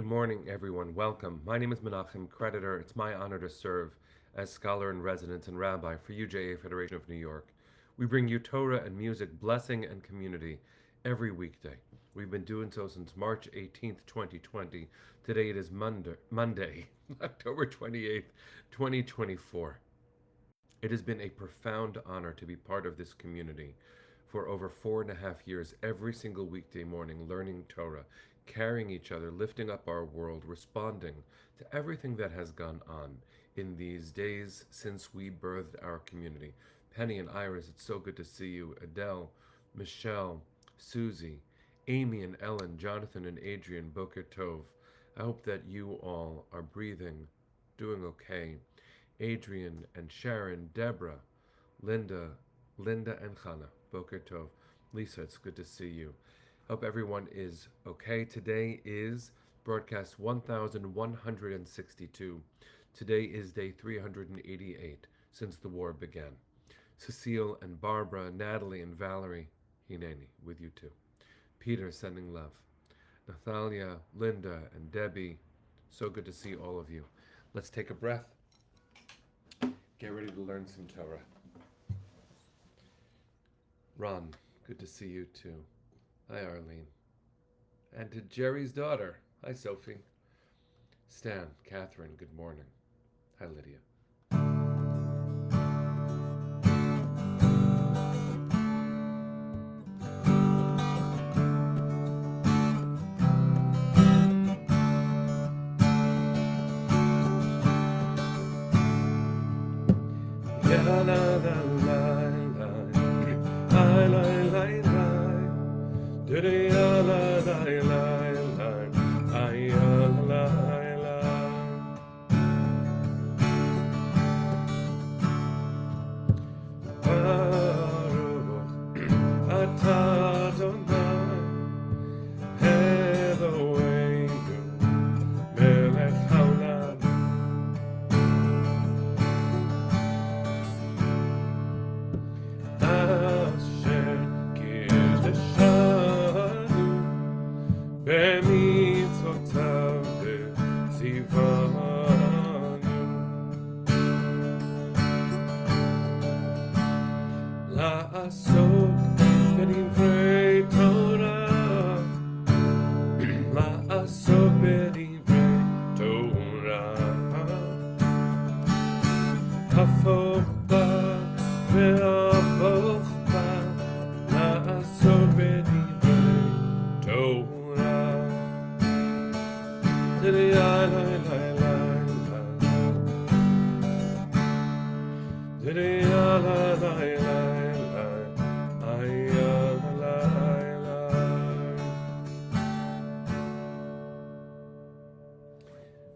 morning, everyone. Welcome. My name is Menachem Creditor. It's my honor to serve as scholar in residence and rabbi for UJA Federation of New York. We bring you Torah and music, blessing and community every weekday. We've been doing so since March 18th, 2020. Today it is Monday, October 28th, 2024. It has been a profound honor to be part of this community for over 4.5 years, every single weekday morning, learning Torah, carrying each other, lifting up our world, responding to everything that has gone on in these days since we birthed our community. Penny and Iris, it's so good to see you. Adele, Michelle, Susie, Amy and Ellen, Jonathan and Adrian, Boker Tov. I hope that you all are breathing, doing okay. Adrian and Sharon, Deborah, Linda, and Chana, Boker Tov. Lisa, it's good to see you. Hope everyone is okay. Today is broadcast 1162. Today is day 388 since the war began. Cecile and Barbara, Natalie and Valerie, Hineni, with you too. Peter sending love. Nathalia, Linda, and Debbie, so good to see all of you. Let's take a breath. Get ready to learn some Torah. Ron, good to see you too. Hi, Arlene. And to Jerry's daughter. Hi, Sophie. Stan, Catherine, good morning. Hi, Lydia.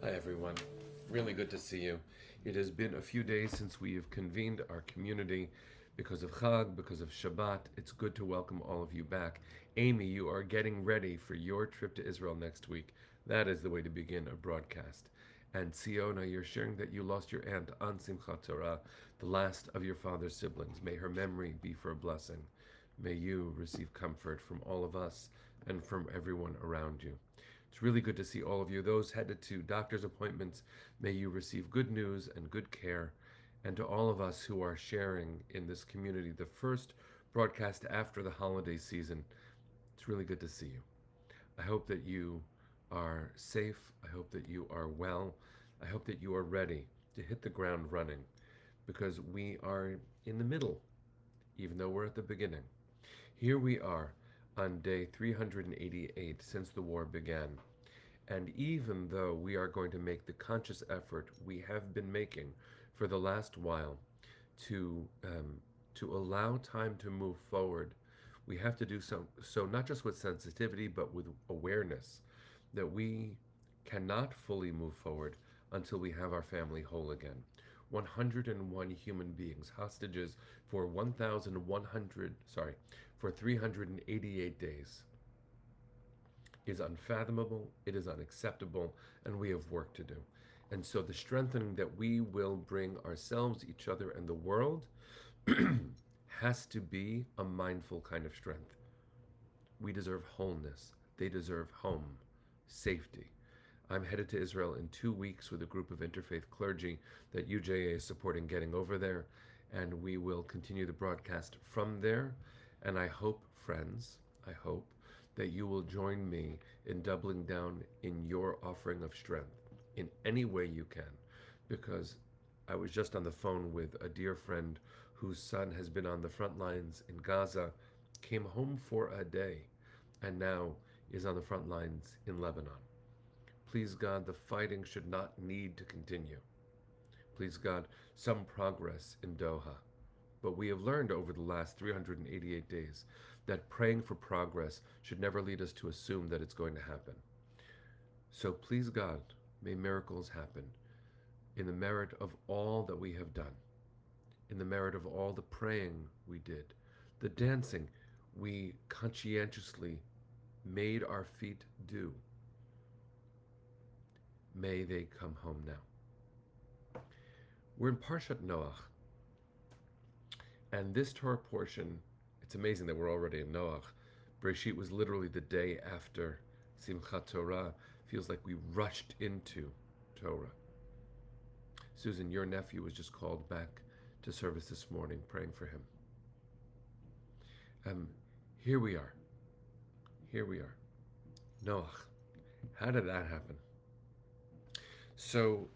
Hi everyone, really good to see you. It has been a few days since we have convened our community because of Chag, because of Shabbat. It's good to welcome all of you back. Amy, you are getting ready for your trip to Israel next week. That is the way to begin a broadcast. And Siona, you're sharing that you lost your aunt on Simchat Torah, the last of your father's siblings. May her memory be for a blessing. May you receive comfort from all of us and from everyone around you. It's really good to see all of you. Those headed to doctor's appointments, may you receive good news and good care. And to all of us who are sharing in this community, the first broadcast after the holiday season, it's really good to see you. I hope that you are safe. I hope that you are well. I hope that you are ready to hit the ground running, because we are in the middle, even though we're at the beginning. Here we are on day 388 since the war began. And even though we are going to make the conscious effort we have been making for the last while to allow time to move forward, we have to do so not just with sensitivity, but with awareness that we cannot fully move forward until we have our family whole again. 101 human beings, hostages for 388 days is unfathomable, it is unacceptable, and we have work to do. And so the strengthening that we will bring ourselves, each other, and the world has to be a mindful kind of strength. We deserve wholeness. They deserve home, safety. I'm headed to Israel in 2 weeks with a group of interfaith clergy that UJA is supporting getting over there, and we will continue the broadcast from there. And I hope, friends, I hope that you will join me in doubling down in your offering of strength in any way you can, because I was just on the phone with a dear friend whose son has been on the front lines in Gaza, came home for a day, and now is on the front lines in Lebanon. Please God, the fighting should not need to continue. Please God, some progress in Doha. But we have learned over the last 388 days that praying for progress should never lead us to assume that it's going to happen. So please God, may miracles happen in the merit of all that we have done, in the merit of all the praying we did, the dancing we conscientiously made our feet do. May they come home now. We're in Parshat Noach, and this Torah portion, it's amazing that we're already in Noach. Breshit was literally the day after Simchat Torah. Feels like we rushed into Torah. Susan, your nephew was just called back to service this morning, praying for him. Here we are. Here we are. Noach. How did that happen? So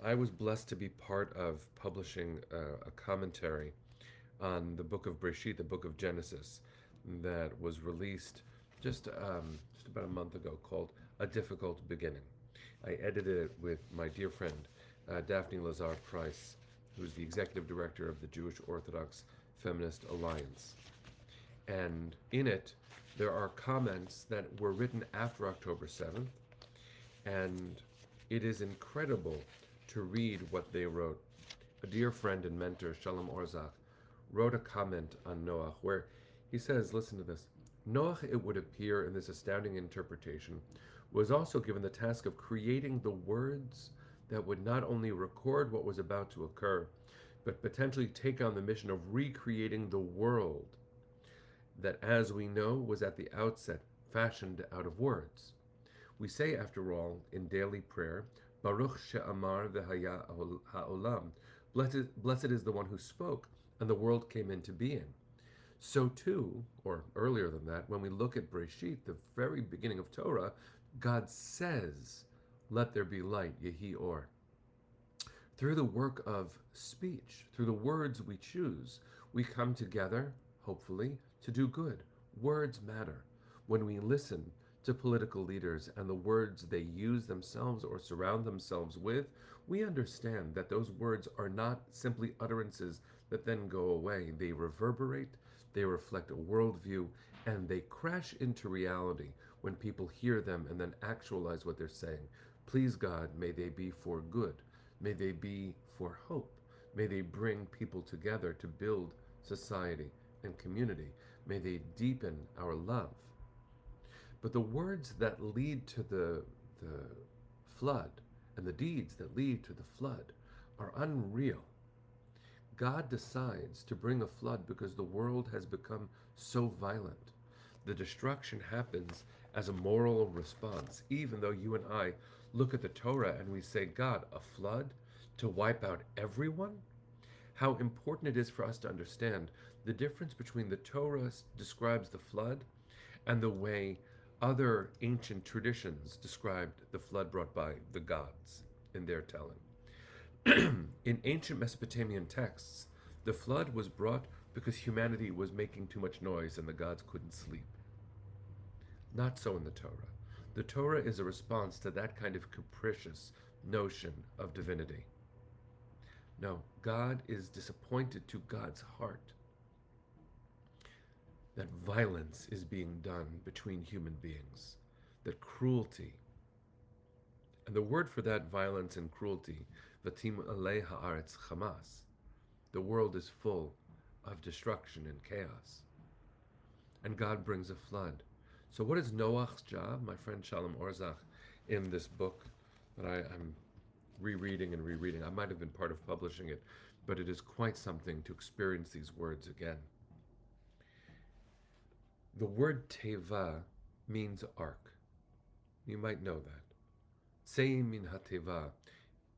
I was blessed to be part of publishing a commentary on the book of Breshit, the book of Genesis, that was released just about a month ago, called A Difficult Beginning. I edited it with my dear friend, Daphne Lazar-Price, who's the executive director of the Jewish Orthodox Feminist Alliance. And in it, there are comments that were written after October 7th, and it is incredible to read what they wrote. A dear friend and mentor, Shalom Orzach, wrote a comment on Noach where he says, listen to this, Noach, it would appear in this astounding interpretation, was also given the task of creating the words that would not only record what was about to occur, but potentially take on the mission of recreating the world that, as we know, was at the outset fashioned out of words. We say, after all, in daily prayer, Baruch she'amar v'haya ha'olam, blessed is the one who spoke, and the world came into being. So too, or earlier than that, when we look at Breshit, the very beginning of Torah, God says, let there be light, yehi or. Through the work of speech, through the words we choose, we come together, hopefully, to do good. Words matter. When we listen to political leaders and the words they use themselves or surround themselves with, we understand that those words are not simply utterances that then go away. They reverberate, they reflect a worldview, and they crash into reality when people hear them and then actualize what they're saying. Please God, may they be for good. May they be for hope. May they bring people together to build society and community. May they deepen our love. But the words that lead to the flood and the deeds that lead to the flood are unreal. God decides to bring a flood because the world has become so violent. The destruction happens as a moral response, even though you and I look at the Torah and we say, God, a flood to wipe out everyone? How important it is for us to understand the difference between the Torah describes the flood and the way other ancient traditions described the flood brought by the gods in their telling. In ancient Mesopotamian texts, the flood was brought because humanity was making too much noise and the gods couldn't sleep. Not so in the Torah. The Torah is a response to that kind of capricious notion of divinity. No, God is disappointed to God's heart that violence is being done between human beings, that cruelty. And the word for that violence and cruelty, Vatim alei haaretz chamas. The world is full of destruction and chaos. And God brings a flood. So what is Noach's job? My friend Shalom Orzach, in this book that I'm rereading and rereading, I might have been part of publishing it, but it is quite something to experience these words again. The word teva means ark. You might know that. Tzei min hateva,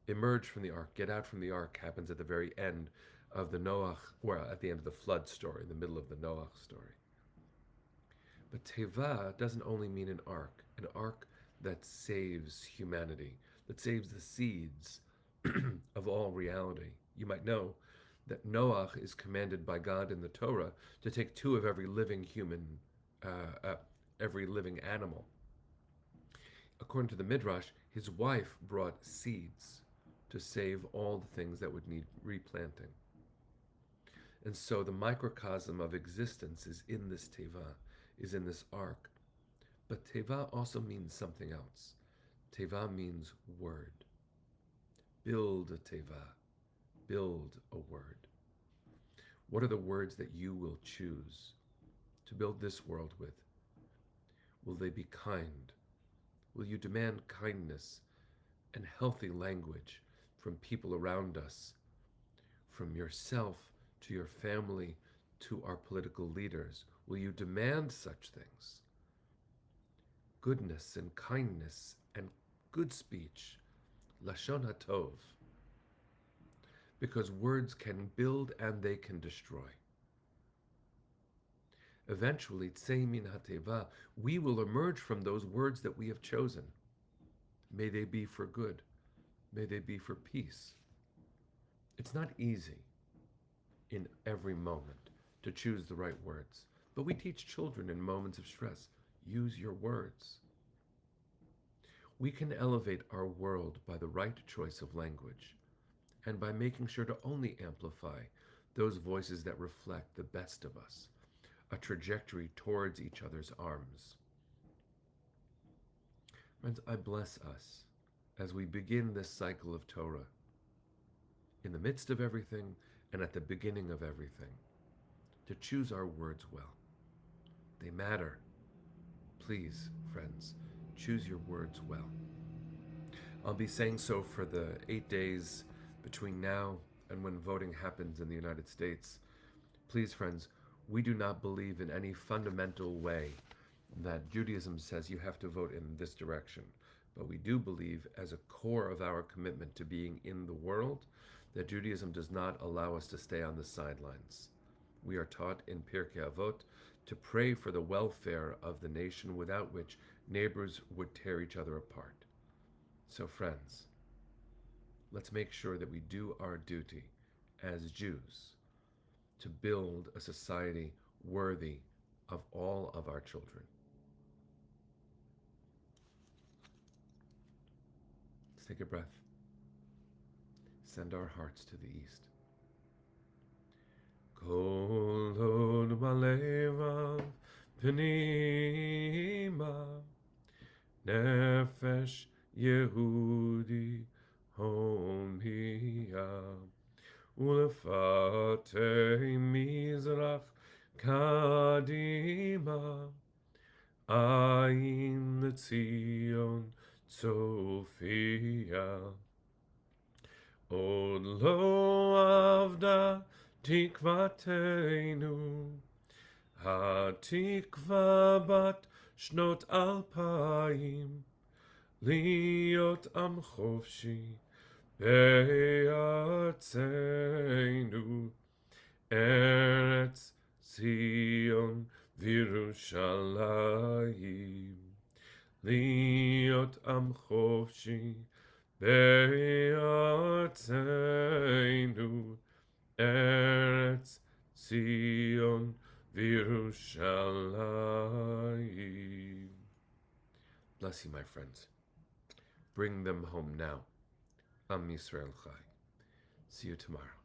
emerge from the ark, get out from the ark, happens at the very end of the Noach, well, at the end of the flood story, in the middle of the Noach story. But teva doesn't only mean an ark that saves humanity, that saves the seeds of all reality. You might know that Noach is commanded by God in the Torah to take two of every living every living animal. According to the Midrash, his wife brought seeds to save all the things that would need replanting. And so the microcosm of existence is in this teva, is in this ark. But teva also means something else. Teva means word. Build a teva. Build a word. What are the words that you will choose to build this world with? Will they be kind? Will you demand kindness and healthy language from people around us, from yourself to your family to our political leaders? Will you demand such things? Goodness and kindness and good speech, lashon hatov, because words can build and they can destroy. Eventually, tzei min hateva, we will emerge from those words that we have chosen. May they be for good. May they be for peace. It's not easy in every moment to choose the right words, but we teach children in moments of stress, use your words. We can elevate our world by the right choice of language and by making sure to only amplify those voices that reflect the best of us, a trajectory towards each other's arms. Friends, I bless us as we begin this cycle of Torah, in the midst of everything and at the beginning of everything, to choose our words well. They matter. Please, friends, choose your words well. I'll be saying so for the 8 days between now and when voting happens in the United States. Please, friends, we do not believe in any fundamental way that Judaism says you have to vote in this direction. But we do believe, as a core of our commitment to being in the world, that Judaism does not allow us to stay on the sidelines. We are taught in Pirkei Avot to pray for the welfare of the nation, without which neighbors would tear each other apart. So, friends, let's make sure that we do our duty as Jews to build a society worthy of all of our children. Let's take a breath. Send our hearts to the east. Kol hod balevav pnima nefesh Yehudi homiya ulefatei mizrach kadima ayin letzion tzofia od lo avda tikvateinu hatikva bat shnot alpayim להיות עם חופשי בארצנו, ארץ ציון וירושלים. להיות עם חופשי בארצנו, ארץ ציון וירושלים. Bless you, my friends. Bring them home now. Am Yisrael Chai. See you tomorrow.